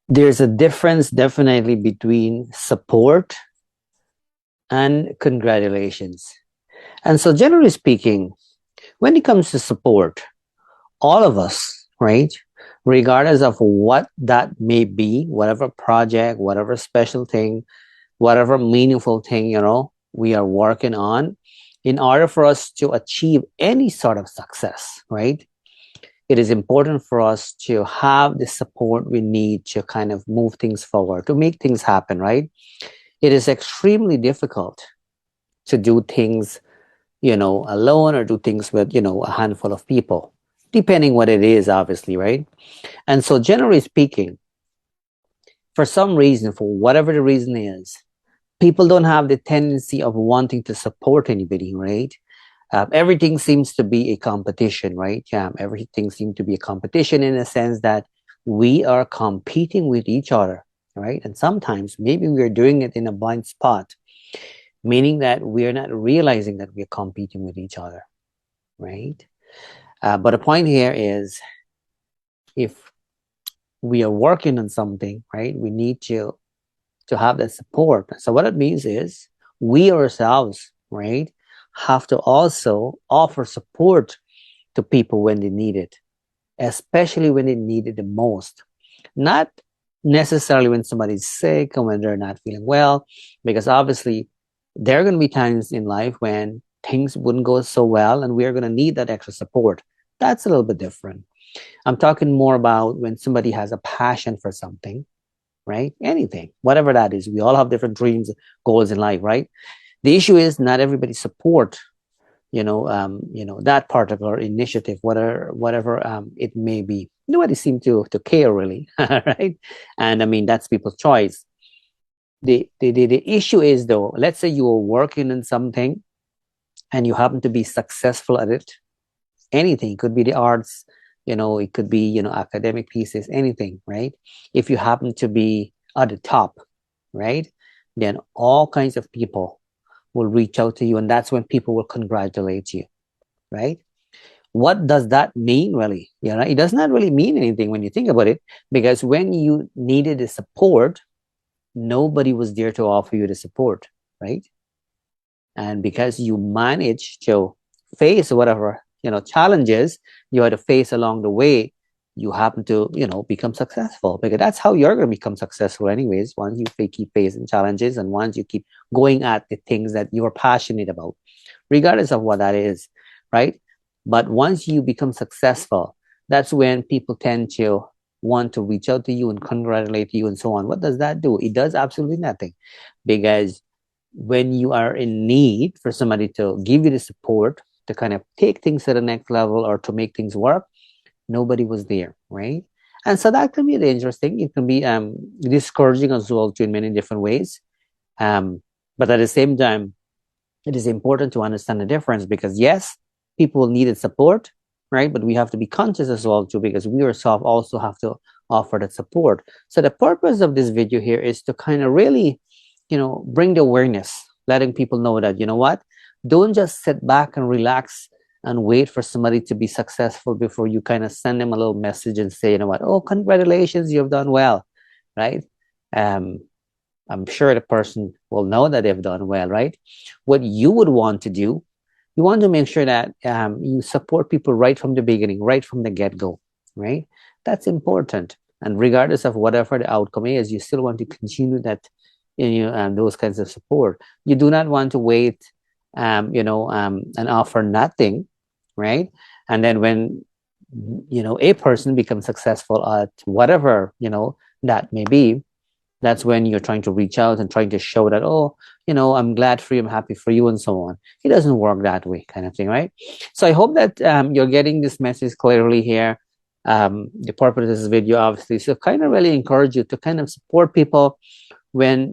There's a difference definitely between support and congratulations. And so, generally speaking, when it comes to support, all of us, right, regardless of what that may be, whatever project, whatever special thing, whatever meaningful thing, we are working on, in order for us to achieve any sort of success, right? It is important for us to have the support we need to kind of move things forward, to make things happen, right? It is extremely difficult to do things, alone or do things with, a handful of people, depending what it is, obviously, right? And so, generally speaking, for some reason, for whatever the reason is, people don't have the tendency of wanting to support anybody, right? Everything seems to be a competition, right? Yeah, everything seems to be a competition in a sense that we are competing with each other, right? And sometimes maybe we're doing it in a blind spot, meaning that we're not realizing that we're competing with each other, right? But the point here is, if we are working on something, right, we need to have that support. So what it means is we ourselves, right, have to also offer support to people when they need it, especially when they need it the most. Not necessarily when somebody's sick or when they're not feeling well, because obviously there are going to be times in life when things wouldn't go so well and we're going to need that extra support. That's a little bit different. I'm talking more about when somebody has a passion for something, right? Anything, whatever that is. We all have different dreams, goals in life, right? The issue is not everybody support, that particular initiative, whatever it may be. Nobody seems to care really, right? And I mean that's people's choice. The issue is though, let's say you are working on something and you happen to be successful at it. Anything, it could be the arts, it could be academic pieces, anything, right? If you happen to be at the top, right, then all kinds of people will reach out to you, and that's when people will congratulate you, right? What does that mean really? It does not really mean anything when you think about it, because when you needed the support, nobody was there to offer you the support, right? And because you managed to face whatever challenges you had to face along the way, you happen to become successful, because that's how you're going to become successful anyways, once you keep facing challenges and once you keep going at the things that you're passionate about, regardless of what that is, right? But once you become successful, that's when people tend to want to reach out to you and congratulate you and so on. What does that do? It does absolutely nothing, because when you are in need for somebody to give you the support to kind of take things to the next level or to make things work, nobody was there, right? And so that can be dangerous thing. It can be discouraging as well too, in many different ways. But at the same time, it is important to understand the difference, because yes, people needed support, right? But we have to be conscious as well too, because we ourselves also have to offer that support. So the purpose of this video here is to kind of really, bring the awareness, letting people know that, what, don't just sit back and relax and wait for somebody to be successful before you kind of send them a little message and say, what, oh, congratulations, you've done well, right? I'm sure the person will know that they've done well, right? What you would want to do, you want to make sure that you support people right from the beginning, right from the get-go, right? That's important. And regardless of whatever the outcome is, you still want to continue that, those kinds of support. You do not want to wait, and offer nothing, right? And then when, a person becomes successful at whatever, that may be, that's when you're trying to reach out and trying to show that, oh, I'm glad for you, I'm happy for you, and so on. It doesn't work that way, kind of thing, right? So I hope that you're getting this message clearly here. The purpose of this video, obviously, so kind of really encourage you to kind of support people when,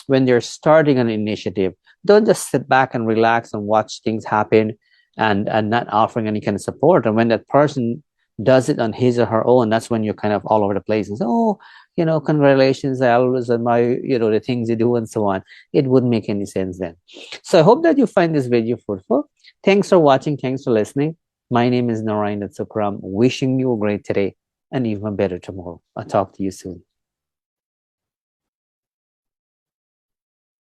when they're starting an initiative. Don't just sit back and relax and watch things happen and not offering any kind of support. And when that person does it on his or her own, that's when you're kind of all over the place and say, oh, congratulations, I always admire, the things you do and so on. It wouldn't make any sense then. So I hope that you find this video fruitful. Thanks for watching. Thanks for listening. My name is Narine Dat Sookram, wishing you a great today and even better tomorrow. I'll talk to you soon.